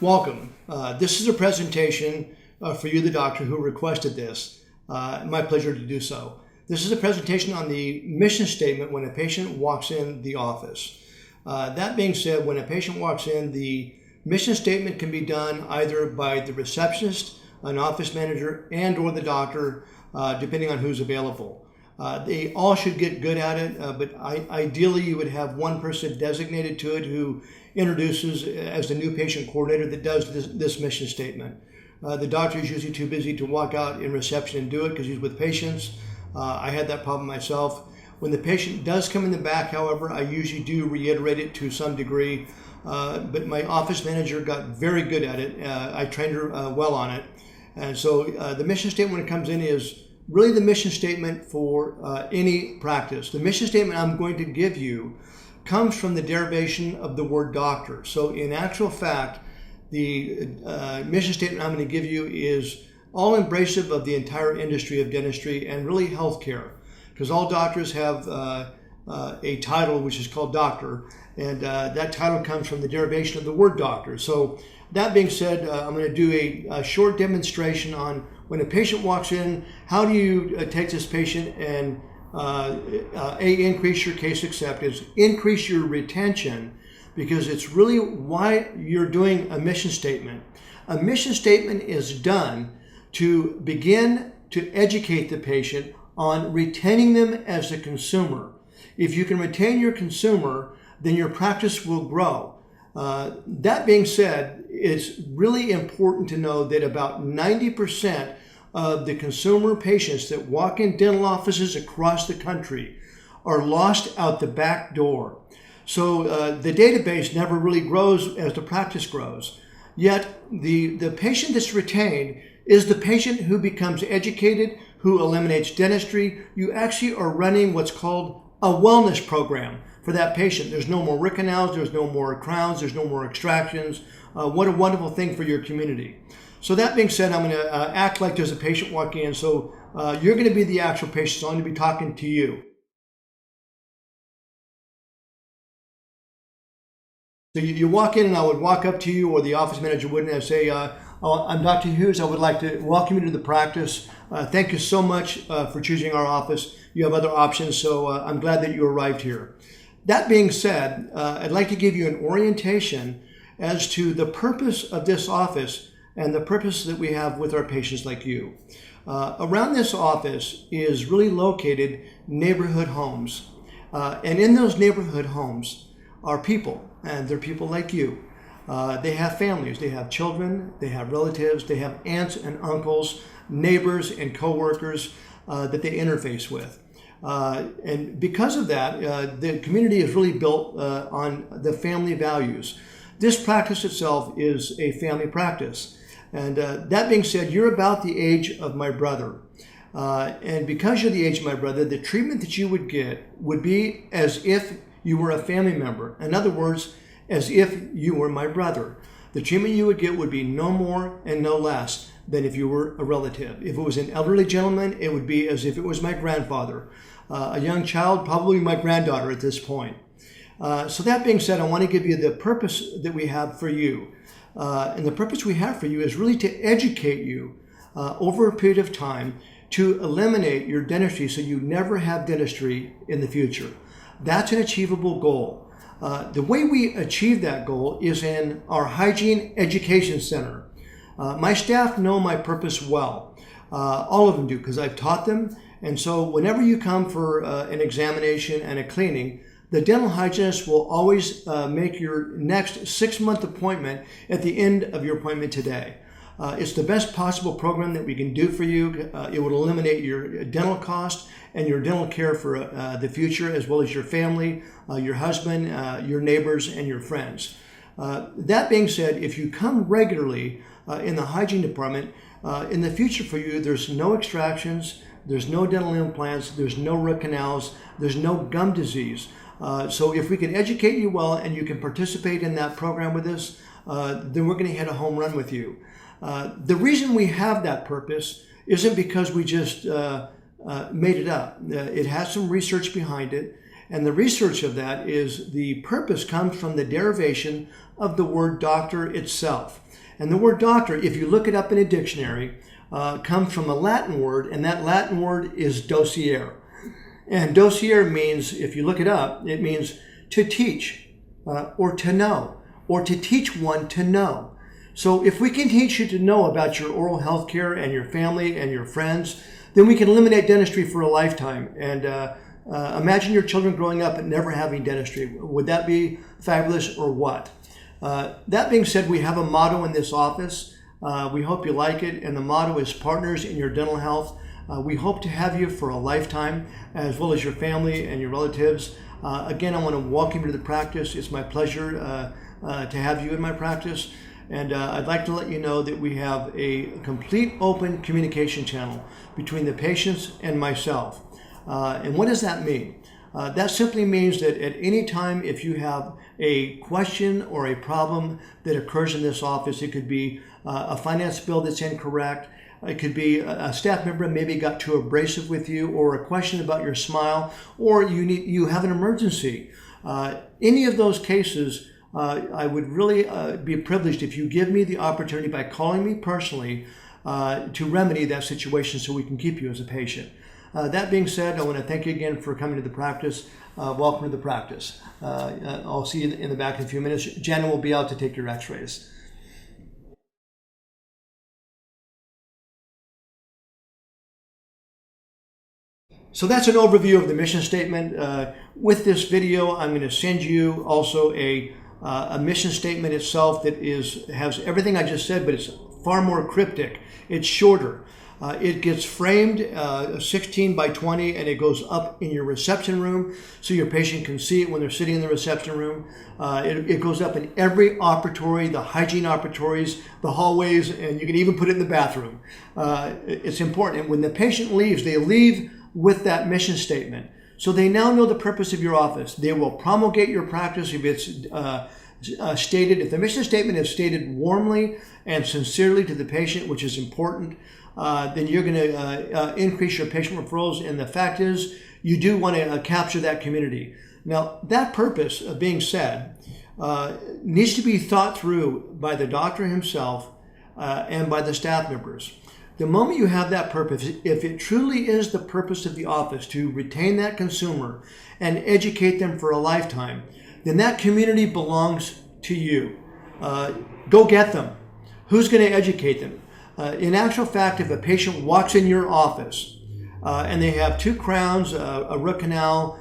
Welcome. This is a presentation for you, the doctor, who requested this. My pleasure to do so. This is a presentation on the mission statement when a patient walks in the office. That being said, when a patient walks in, the mission statement can be done either by the receptionist, an office manager, and or the doctor, depending on who's available. They all should get good at it, but ideally you would have one person designated to it who introduces as the new patient coordinator that does this mission statement. The doctor is usually too busy to walk out in reception and do it because he's with patients. I had that problem myself. When the patient does come in the back, however, I usually do reiterate it to some degree, but my office manager got very good at it. I trained her well on it. And so the mission statement when it comes in is really the mission statement for any practice. The mission statement I'm going to give you comes from the derivation of the word doctor. So in actual fact, the mission statement I'm going to give you is all embracive of the entire industry of dentistry and really healthcare, because all doctors have a title which is called doctor, and that title comes from the derivation of the word doctor. So that being said, I'm going to do a short demonstration on when a patient walks in, how do you take this patient and increase your case acceptance, increase your retention, because it's really why you're doing a mission statement. A mission statement is done to begin to educate the patient on retaining them as a consumer. If you can retain your consumer, then your practice will grow. That being said, it's really important to know that about 90% of the consumer patients that walk in dental offices across the country are lost out the back door. So the database never really grows as the practice grows. Yet the patient that's retained is the patient who becomes educated, who eliminates dentistry. You actually are running what's called a wellness program for that patient. There's no more root canals, there's no more crowns, there's no more extractions. What a wonderful thing for your community. So that being said, I'm going to act like there's a patient walking in. So you're going to be the actual patient, so I'm going to be talking to you. So you walk in and I would walk up to you, or the office manager would, and I'd say, I'm Dr. Hughes. I would like to welcome you to the practice. Thank you so much for choosing our office. You have other options, so I'm glad that you arrived here. That being said, I'd like to give you an orientation as to the purpose of this office and the purpose that we have with our patients like you. Around this office is really located neighborhood homes. And in those neighborhood homes are people, and they're people like you. They have families, they have children, they have relatives, they have aunts and uncles, neighbors and coworkers that they interface with. And because of that, the community is really built on the family values. This practice itself is a family practice. And that being said, you're about the age of my brother. And because you're the age of my brother, the treatment that you would get would be as if you were a family member. In other words, as if you were my brother. The treatment you would get would be no more and no less than if you were a relative. If it was an elderly gentleman, it would be as if it was my grandfather. A young child, probably my granddaughter at this point. So that being said, I want to give you the purpose that we have for you. And the purpose we have for you is really to educate you over a period of time to eliminate your dentistry so you never have dentistry in the future. That's an achievable goal. The way we achieve that goal is in our Hygiene Education Center. My staff know my purpose well. All of them do, because I've taught them. And so whenever you come for an examination and a cleaning, the dental hygienist will always make your next 6-month appointment at the end of your appointment today. It's the best possible program that we can do for you. It would eliminate your dental cost and your dental care for the future, as well as your family, your husband, your neighbors, and your friends. That being said, if you come regularly in the hygiene department, in the future for you, there's no extractions, there's no dental implants, there's no root canals, there's no gum disease. So if we can educate you well and you can participate in that program with us, then we're going to hit a home run with you. The reason we have that purpose isn't because we just made it up. It has some research behind it, and the research of that is the purpose comes from the derivation of the word doctor itself. And the word doctor, if you look it up in a dictionary, comes from a Latin word, and that Latin word is docere. And docere means, if you look it up, it means to teach or to know, or to teach one to know. So if we can teach you to know about your oral health care and your family and your friends, then we can eliminate dentistry for a lifetime. And imagine your children growing up and never having dentistry. Would that be fabulous or what? That being said, we have a motto in this office. We hope you like it. And the motto is Partners in Your Dental Health. We hope to have you for a lifetime, as well as your family and your relatives. Again, I want to welcome you to the practice. It's my pleasure to have you in my practice. And I'd like to let you know that we have a complete open communication channel between the patients and myself. And what does that mean? That simply means that at any time, if you have a question or a problem that occurs in this office, it could be a finance bill that's incorrect, it could be a staff member maybe got too abrasive with you, or a question about your smile, or you have an emergency. Any of those cases, I would really be privileged if you give me the opportunity by calling me personally to remedy that situation so we can keep you as a patient. That being said, I want to thank you again for coming to the practice. Welcome to the practice. I'll see you in the back in a few minutes. Janet will be out to take your x-rays. So that's an overview of the mission statement. With this video, I'm going to send you also a mission statement itself that has everything I just said, but it's far more cryptic. It's shorter. It gets framed 16 by 20, and it goes up in your reception room so your patient can see it when they're sitting in the reception room. It goes up in every operatory, the hygiene operatories, the hallways, and you can even put it in the bathroom. It's important. And when the patient leaves, they leave with that mission statement. So they now know the purpose of your office. They will promulgate your practice if it's stated. If the mission statement is stated warmly and sincerely to the patient, which is important, then you're going to increase your patient referrals. And the fact is, you do want to capture that community. Now, that purpose of being said needs to be thought through by the doctor himself and by the staff members. The moment you have that purpose, if it truly is the purpose of the office to retain that consumer and educate them for a lifetime, then that community belongs to you. Go get them. Who's going to educate them? In actual fact, if a patient walks in your office and they have 2 crowns, a root canal,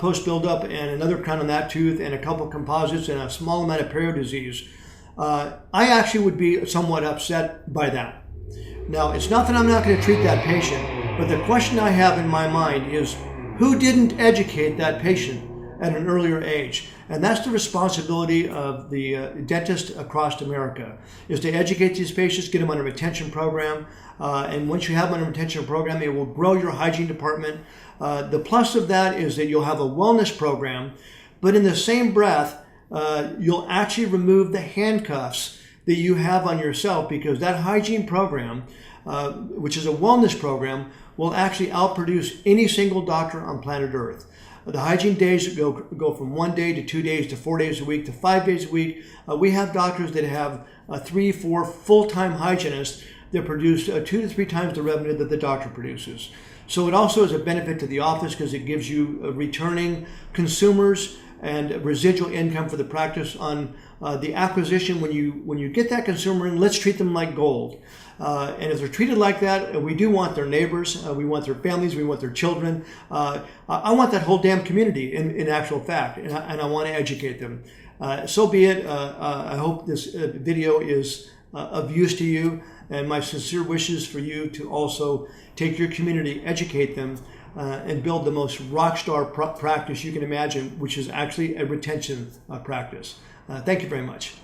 post buildup, and another crown on that tooth, and a couple composites, and a small amount of perio disease, I actually would be somewhat upset by that. Now, it's not that I'm not going to treat that patient, but the question I have in my mind is, who didn't educate that patient at an earlier age? And that's the responsibility of the dentist across America, is to educate these patients, get them on a retention program. And once you have them on a retention program, it will grow your hygiene department. The plus of that is that you'll have a wellness program, but in the same breath, you'll actually remove the handcuffs that you have on yourself, because that hygiene program, which is a wellness program, will actually outproduce any single doctor on planet Earth. The hygiene days go from 1 day to 2 days to 4 days a week to 5 days a week. We have doctors that have 3, 4 full-time hygienists that produce 2 to 3 times the revenue that the doctor produces. So it also is a benefit to the office because it gives you returning consumers and residual income for the practice on the acquisition. When you get that consumer in, let's treat them like gold. And if they're treated like that, we do want their neighbors, we want their families, we want their children. I want that whole damn community in actual fact, and I want to educate them. So be it. I hope this video is of use to you, and my sincere wishes for you to also take your community, educate them, and build the most rock star practice you can imagine, which is actually a retention practice. Thank you very much.